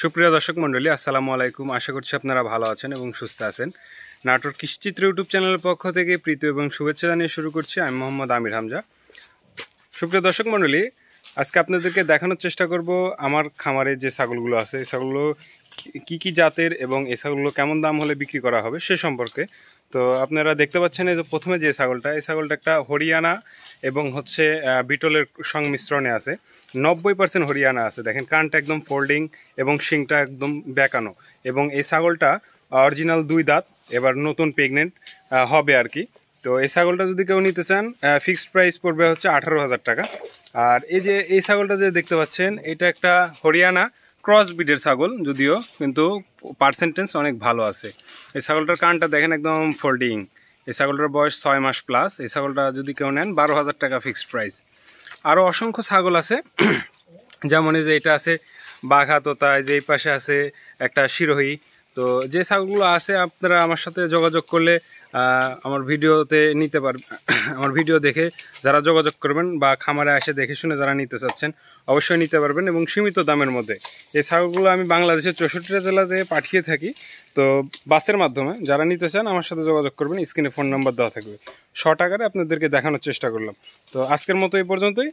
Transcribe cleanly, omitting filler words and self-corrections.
সুপ্রিয় দর্শক মণ্ডলী, আসসালামু আলাইকুম। আশা করছি আপনারা ভালো আছেন এবং সুস্থ আছেন। নাটোর কৃষিচিত্র ইউটিউব চ্যানেলের পক্ষ থেকে প্রীতি এবং শুভেচ্ছা জানিয়ে শুরু করছি। আমি মোহাম্মদ আমির হামজা। সুপ্রিয় দর্শক মণ্ডলী, আজকে আপনাদেরকে দেখানোর চেষ্টা করব আমার খামারে যে ছাগলগুলো আছে, এই ছাগলগুলো কী কী জাতের এবং এই ছাগলগুলো কেমন দাম হলে বিক্রি করা হবে সে সম্পর্কে। তো আপনারা দেখতে পাচ্ছেন এই যে প্রথমে যে ছাগলটা, এই ছাগলটা একটা হরিয়ানা এবং বিটলের সংমিশ্রণে আছে। 90% হরিয়ানা আছে। দেখেন কানটা একদম ফোল্ডিং এবং শিংটা একদম বেঁকানো, এবং এই ছাগলটা অরিজিনাল 2 দাঁত, এবার নতুন প্রেগনেন্ট হবে আর কি। তো এই ছাগলটা যদি কেউ নিতে চান, ফিক্সড প্রাইস পড়বে হচ্ছে 18,000 টাকা। আর এই ছাগলটা যে দেখতে পাচ্ছেন, এটা একটা হরিয়ানা ক্রস ব্রিডের ছাগল, যদিও কিন্তু পার্সেন্টেজ অনেক ভালো আছে। এই ছাগলটার কানটা দেখেন একদম ফোল্ডিং। এই ছাগলটার বয়স 6 মাস প্লাস। এই ছাগলটা যদি কেউ নেন 12,000 টাকা ফিক্সড প্রাইস। আরও অসংখ্য ছাগল আছে, যেমন এই যে এটা আছে বাঘা তোতা, যে এই পাশে আছে একটা শিরোহী। তো যে ছাগলগুলো আছে আপনারা আমার সাথে যোগাযোগ করলে আমার ভিডিওতে নিতে পারবেন। আমার ভিডিও দেখে যারা যোগাযোগ করবেন বা খামারে এসে দেখে শুনে যারা নিতে চাচ্ছেন অবশ্যই নিতে পারবেন, এবং সীমিত দামের মধ্যে। এই ছাগলগুলো আমি বাংলাদেশের 64টা জেলাতে পাঠিয়ে থাকি। তো বাসের মাধ্যমে যারা নিতে চান আমার সাথে যোগাযোগ করবেন। স্ক্রিনে ফোন নাম্বার দেওয়া থাকবে। শর্ট আকারে আপনাদেরকে দেখানোর চেষ্টা করলাম। তো আজকের মতো এই পর্যন্তই।